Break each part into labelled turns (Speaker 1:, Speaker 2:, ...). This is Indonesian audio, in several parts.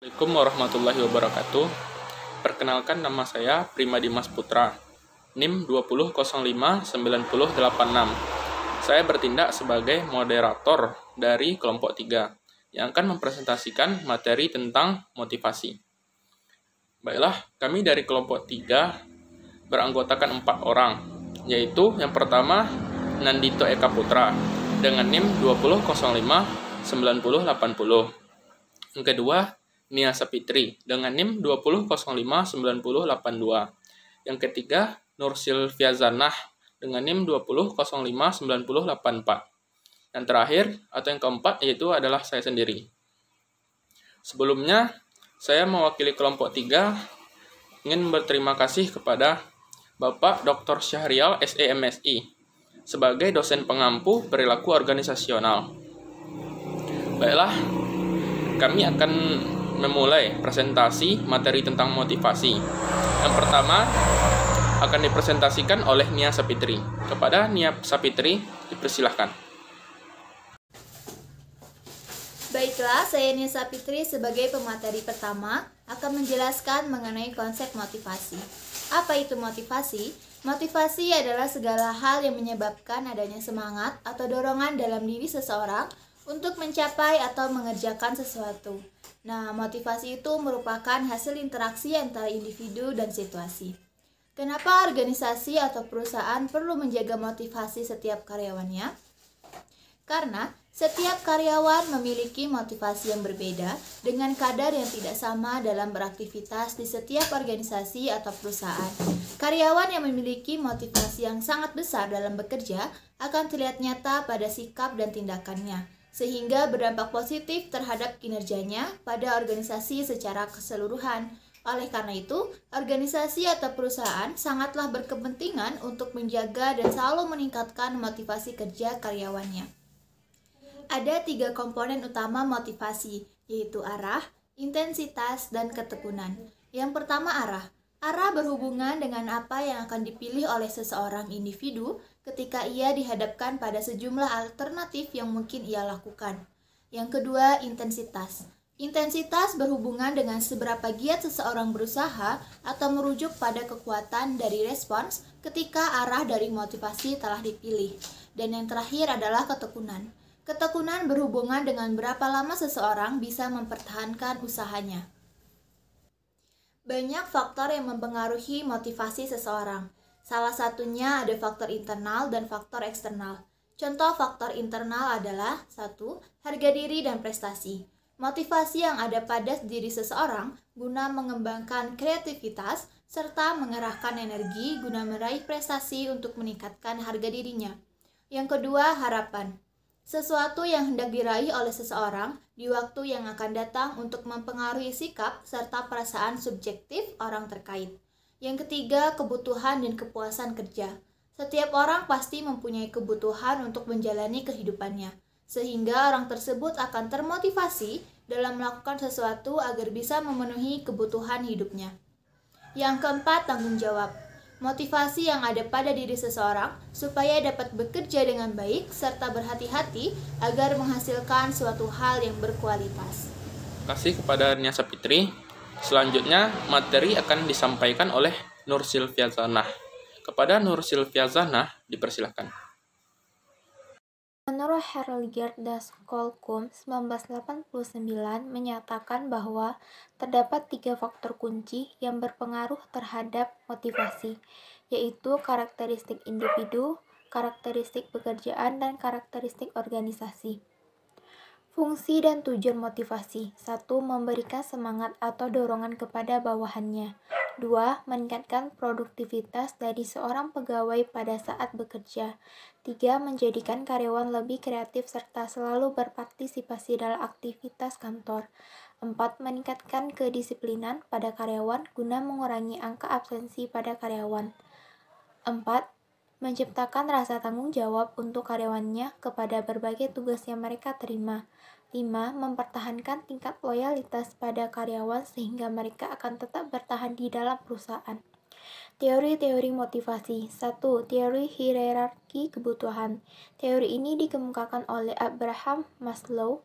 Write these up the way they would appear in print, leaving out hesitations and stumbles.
Speaker 1: Assalamualaikum warahmatullahi wabarakatuh. Perkenalkan, nama saya Prima Dimas Putra, NIM 20059086. Saya bertindak sebagai moderator dari kelompok 3 yang akan mempresentasikan materi tentang motivasi. Baiklah, kami dari kelompok 3 beranggotakan 4 orang, yaitu yang pertama Nandito Eka Putra dengan NIM 20059080. Yang kedua, Nia Sapitri dengan NIM 20059082. Yang ketiga, Nur Silviazanah dengan NIM 20059084. Yang terakhir atau yang keempat yaitu adalah saya sendiri. Sebelumnya, saya mewakili kelompok 3 ingin berterima kasih kepada Bapak Dr. Syahrial SEMSI sebagai dosen pengampu perilaku organisasional. Baiklah, kami akan memulai presentasi materi tentang motivasi. Yang pertama akan dipresentasikan oleh Nia Sapitri. Kepada Nia Sapitri, dipersilahkan.
Speaker 2: Baiklah, saya Nia Sapitri sebagai pemateri pertama akan menjelaskan mengenai konsep motivasi. Apa itu motivasi? Motivasi adalah segala hal yang menyebabkan adanya semangat atau dorongan dalam diri seseorang untuk mencapai atau mengerjakan sesuatu. Nah, motivasi itu merupakan hasil interaksi antara individu dan situasi. Kenapa organisasi atau perusahaan perlu menjaga motivasi setiap karyawannya? Karena setiap karyawan memiliki motivasi yang berbeda dengan kadar yang tidak sama dalam beraktivitas di setiap organisasi atau perusahaan. Karyawan yang memiliki motivasi yang sangat besar dalam bekerja akan terlihat nyata pada sikap dan tindakannya, sehingga berdampak positif terhadap kinerjanya pada organisasi secara keseluruhan. Oleh karena itu, organisasi atau perusahaan sangatlah berkepentingan untuk menjaga dan selalu meningkatkan motivasi kerja karyawannya. Ada 3 komponen utama motivasi, yaitu arah, intensitas, dan ketekunan. Yang pertama arah. Arah berhubungan dengan apa yang akan dipilih oleh seseorang individu ketika ia dihadapkan pada sejumlah alternatif yang mungkin ia lakukan. Yang kedua, intensitas. Intensitas berhubungan dengan seberapa giat seseorang berusaha atau merujuk pada kekuatan dari respons ketika arah dari motivasi telah dipilih. Dan yang terakhir adalah ketekunan. Ketekunan berhubungan dengan berapa lama seseorang bisa mempertahankan usahanya. Banyak faktor yang mempengaruhi motivasi seseorang. Salah satunya ada faktor internal dan faktor eksternal. Contoh faktor internal adalah 1. Harga diri dan prestasi. Motivasi yang ada pada diri seseorang guna mengembangkan kreativitas serta mengerahkan energi guna meraih prestasi untuk meningkatkan harga dirinya. Yang kedua, harapan. Sesuatu yang hendak diraih oleh seseorang di waktu yang akan datang untuk mempengaruhi sikap serta perasaan subjektif orang terkait. Yang ketiga, kebutuhan dan kepuasan kerja. Setiap orang pasti mempunyai kebutuhan untuk menjalani kehidupannya, sehingga orang tersebut akan termotivasi dalam melakukan sesuatu agar bisa memenuhi kebutuhan hidupnya. Yang keempat, tanggung jawab. Motivasi yang ada pada diri seseorang supaya dapat bekerja dengan baik serta berhati-hati agar menghasilkan suatu hal yang berkualitas.
Speaker 1: Terima kasih kepada Nia Sapitri. Selanjutnya, materi akan disampaikan oleh Nur Silviazanah. Kepada Nur Silviazanah, dipersilahkan.
Speaker 3: Menurut Herliger Daskolkum 1989 menyatakan bahwa terdapat 3 faktor kunci yang berpengaruh terhadap motivasi, yaitu karakteristik individu, karakteristik pekerjaan, dan karakteristik organisasi. Fungsi dan tujuan motivasi. 1. Memberikan semangat atau dorongan kepada bawahannya. 2. Meningkatkan produktivitas dari seorang pegawai pada saat bekerja. 3. Menjadikan karyawan lebih kreatif serta selalu berpartisipasi dalam aktivitas kantor. 4. Meningkatkan kedisiplinan pada karyawan guna mengurangi angka absensi pada karyawan. 4. Menciptakan rasa tanggung jawab untuk karyawannya kepada berbagai tugas yang mereka terima. 5. Mempertahankan tingkat loyalitas pada karyawan sehingga mereka akan tetap bertahan di dalam perusahaan. Teori-teori motivasi. 1. Teori hierarki kebutuhan. Teori ini dikemukakan oleh Abraham Maslow.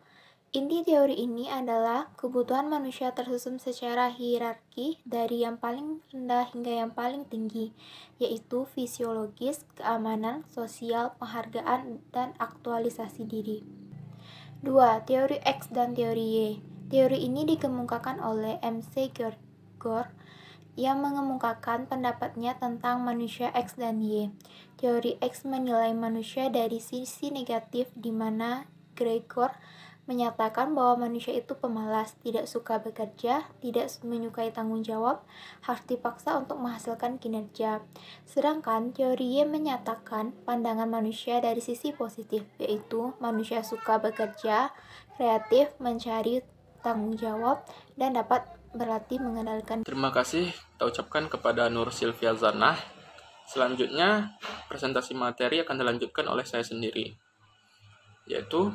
Speaker 3: Inti teori ini adalah kebutuhan manusia tersusun secara hierarki dari yang paling rendah hingga yang paling tinggi, yaitu fisiologis, keamanan, sosial, penghargaan, dan aktualisasi diri. 2. Teori X dan teori Y. Teori ini dikemukakan oleh M.C. Gregor yang mengemukakan pendapatnya tentang manusia X dan Y. Teori X menilai manusia dari sisi negatif, di mana Gregor menyatakan bahwa manusia itu pemalas, tidak suka bekerja, tidak menyukai tanggung jawab, harus dipaksa untuk menghasilkan kinerja. Sedangkan teori Y menyatakan pandangan manusia dari sisi positif, yaitu manusia suka bekerja, kreatif, mencari tanggung jawab, dan dapat berlatih mengendalikan.
Speaker 1: Terima kasih kita ucapkan kepada Nur Sylvia Zanah. Selanjutnya, presentasi materi akan dilanjutkan oleh saya sendiri, yaitu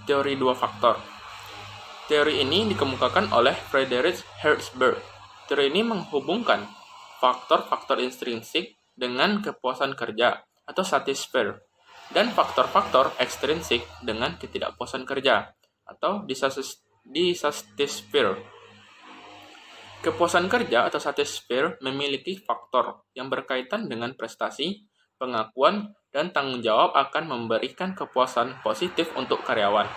Speaker 1: teori dua faktor. Teori ini dikemukakan oleh Friedrich Herzberg. Teori ini menghubungkan faktor-faktor intrinsik dengan kepuasan kerja atau satisfier dan faktor-faktor ekstrinsik dengan ketidakpuasan kerja atau dissatisfier. Kepuasan kerja atau satisfier memiliki faktor yang berkaitan dengan prestasi, pengakuan, dan tanggung jawab akan memberikan kepuasan positif untuk karyawan.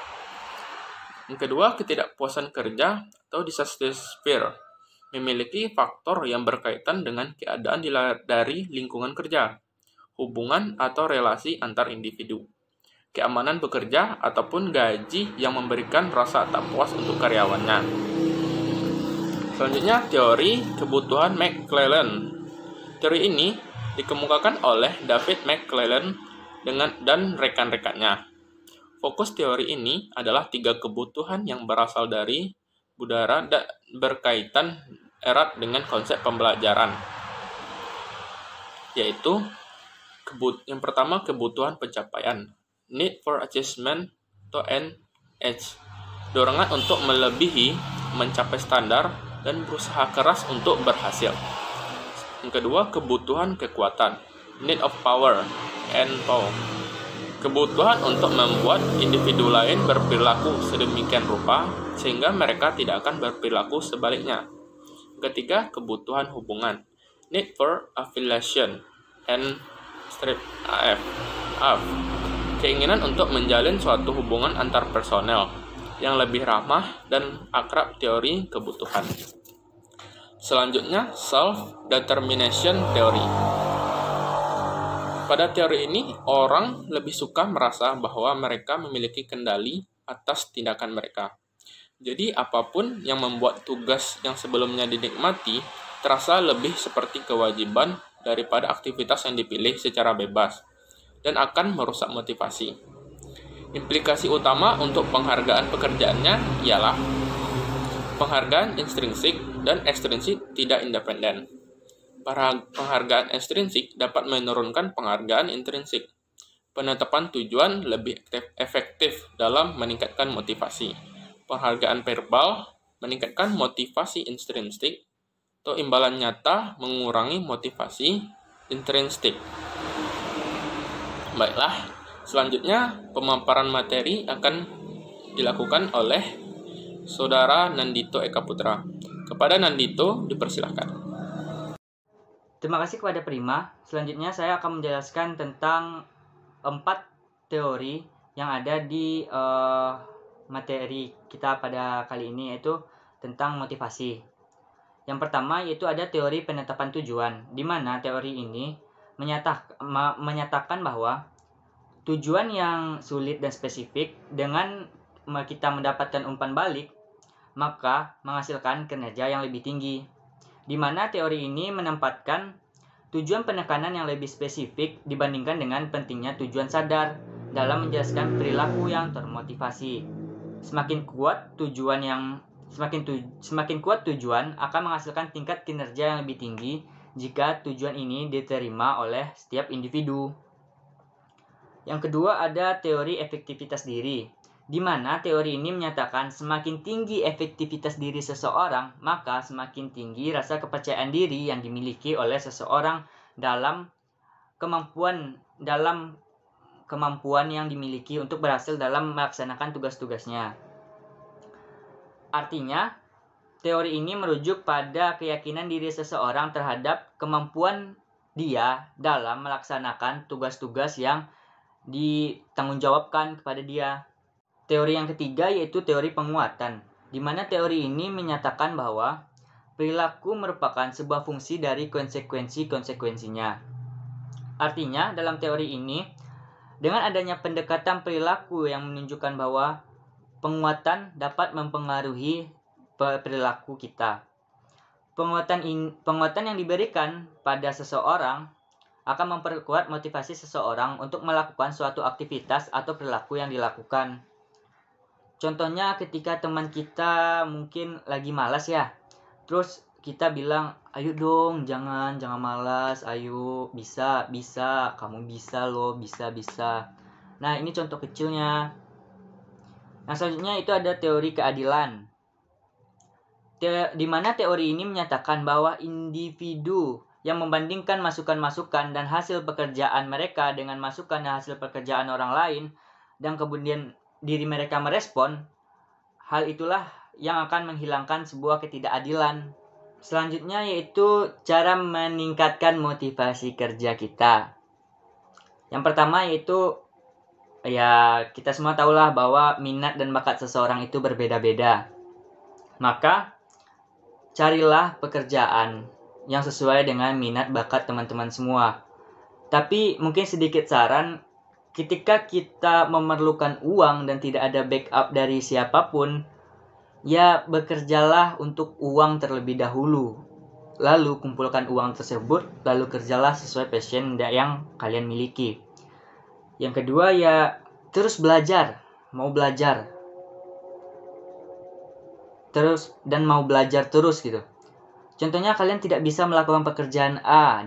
Speaker 1: Yang kedua, ketidakpuasan kerja atau dissatisfier memiliki faktor yang berkaitan dengan keadaan dari lingkungan kerja, hubungan atau relasi antar individu, keamanan bekerja, ataupun gaji yang memberikan rasa tak puas untuk karyawannya. Selanjutnya, teori kebutuhan McClelland. Teori ini dikemukakan oleh David McClelland dan rekan-rekannya. Fokus teori ini adalah 3 kebutuhan yang berasal dari budaya dan berkaitan erat dengan konsep pembelajaran, yaitu yang pertama, kebutuhan pencapaian, need for achievement atau NH, dorongan untuk melebihi, mencapai standar, dan berusaha keras untuk berhasil. Yang kedua, kebutuhan kekuatan, need of power, NPOW, kebutuhan untuk membuat individu lain berperilaku sedemikian rupa sehingga mereka tidak akan berperilaku sebaliknya. Ketiga, kebutuhan hubungan, need for affiliation, N-AF, keinginan untuk menjalin suatu hubungan antar personel yang lebih ramah dan akrab, teori kebutuhan. Selanjutnya, self-determination theory. Pada teori ini, orang lebih suka merasa bahwa mereka memiliki kendali atas tindakan mereka. Jadi, apapun yang membuat tugas yang sebelumnya dinikmati terasa lebih seperti kewajiban daripada aktivitas yang dipilih secara bebas, dan akan merusak motivasi. Implikasi utama untuk penghargaan pekerjaannya ialah penghargaan intrinsik dan ekstrinsik tidak independen. Penghargaan ekstrinsik dapat menurunkan penghargaan intrinsik. Penetapan tujuan lebih efektif dalam meningkatkan motivasi. Penghargaan verbal meningkatkan motivasi intrinsik, atau imbalan nyata mengurangi motivasi intrinsik. Baiklah, selanjutnya pemaparan materi akan dilakukan oleh Saudara Nandito Eka Putra. Kepada Nandito, dipersilahkan.
Speaker 4: Terima kasih kepada Prima. Selanjutnya saya akan menjelaskan tentang 4 teori yang ada di materi kita pada kali ini, yaitu tentang motivasi. Yang pertama yaitu ada teori penetapan tujuan, di mana teori ini menyatakan bahwa tujuan yang sulit dan spesifik dengan kita mendapatkan umpan balik, maka menghasilkan kinerja yang lebih tinggi. Di mana teori ini menempatkan tujuan penekanan yang lebih spesifik dibandingkan dengan pentingnya tujuan sadar dalam menjelaskan perilaku yang termotivasi. Semakin kuat tujuan akan menghasilkan tingkat kinerja yang lebih tinggi jika tujuan ini diterima oleh setiap individu. Yang kedua ada teori efektivitas diri, di mana teori ini menyatakan semakin tinggi efektivitas diri seseorang, maka semakin tinggi rasa kepercayaan diri yang dimiliki oleh seseorang dalam kemampuan yang dimiliki untuk berhasil dalam melaksanakan tugas-tugasnya. Artinya, teori ini merujuk pada keyakinan diri seseorang terhadap kemampuan dia dalam melaksanakan tugas-tugas yang ditanggungjawabkan kepada dia. Teori yang ketiga yaitu teori penguatan, di mana teori ini menyatakan bahwa perilaku merupakan sebuah fungsi dari konsekuensi-konsekuensinya. Artinya, dalam teori ini, dengan adanya pendekatan perilaku yang menunjukkan bahwa penguatan dapat mempengaruhi perilaku kita. Penguatan yang diberikan pada seseorang akan memperkuat motivasi seseorang untuk melakukan suatu aktivitas atau perilaku yang dilakukan. Contohnya ketika teman kita mungkin lagi malas ya, terus kita bilang, ayo dong, jangan malas, ayo, bisa, kamu bisa loh, bisa. Nah, ini contoh kecilnya. Nah, selanjutnya itu ada teori keadilan. Di mana teori ini menyatakan bahwa individu yang membandingkan masukan-masukan dan hasil pekerjaan mereka dengan masukan dan hasil pekerjaan orang lain, dan kemudian diri mereka merespon, hal itulah yang akan menghilangkan sebuah ketidakadilan. Selanjutnya yaitu cara meningkatkan motivasi kerja kita. Yang pertama yaitu, ya kita semua tahulah bahwa minat dan bakat seseorang itu berbeda-beda. Maka carilah pekerjaan yang sesuai dengan minat bakat teman-teman semua. Tapi mungkin sedikit saran, ketika kita memerlukan uang dan tidak ada backup dari siapapun, ya bekerjalah untuk uang terlebih dahulu. Lalu kumpulkan uang tersebut, lalu kerjalah sesuai passion yang kalian miliki. Yang kedua ya terus belajar, mau belajar terus gitu. Contohnya kalian tidak bisa melakukan pekerjaan A,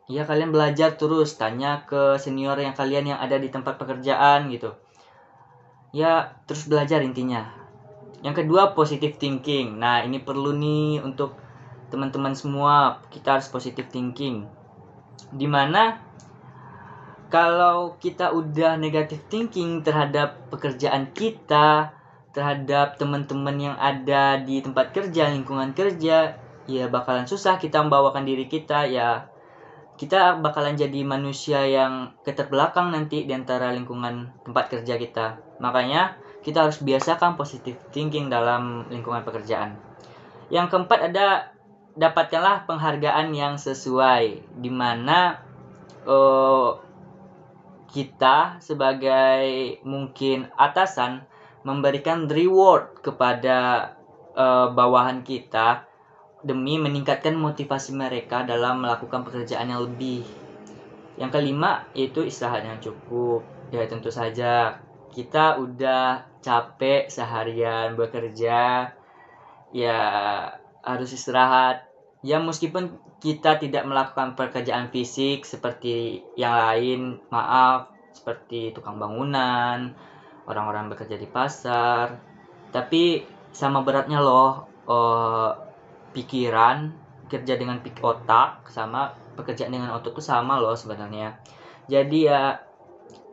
Speaker 4: ya kalian belajar terus, tanya ke senior yang kalian yang ada di tempat pekerjaan gitu. Ya terus belajar intinya. Yang kedua positive thinking. Nah, ini perlu nih untuk teman-teman semua, kita harus positive thinking. Dimana kalau kita udah negative thinking terhadap pekerjaan kita, terhadap teman-teman yang ada di tempat kerja, lingkungan kerja, ya bakalan susah kita membawakan diri kita, ya kita bakalan jadi manusia yang keterbelakang nanti di antara lingkungan tempat kerja kita. Makanya kita harus biasakan positive thinking dalam lingkungan pekerjaan. Yang keempat ada, dapatkanlah penghargaan yang sesuai, di mana kita sebagai mungkin atasan memberikan reward kepada bawahan kita demi meningkatkan motivasi mereka dalam melakukan pekerjaan yang lebih. Yang kelima yaitu istirahat yang cukup. Ya tentu saja kita udah capek seharian bekerja, ya harus istirahat. Ya meskipun kita tidak melakukan pekerjaan fisik seperti yang lain, seperti tukang bangunan, orang-orang bekerja di pasar, tapi sama beratnya loh pikiran, kerja dengan otak sama pekerjaan dengan otak itu sama loh sebenarnya. Jadi ya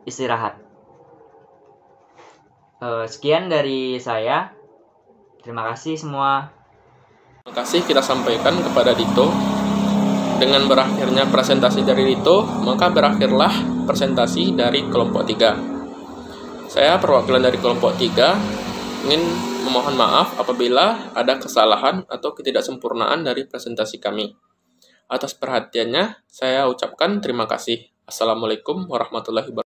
Speaker 4: istirahat. Sekian dari saya. Terima kasih semua.
Speaker 1: Terima kasih kita sampaikan kepada Dito. Dengan berakhirnya presentasi dari Dito, maka berakhirlah presentasi dari kelompok 3. Saya perwakilan dari kelompok 3 ingin memohon maaf apabila ada kesalahan atau ketidaksempurnaan dari presentasi kami. Atas perhatiannya, saya ucapkan terima kasih. Assalamualaikum warahmatullahi wabarakatuh.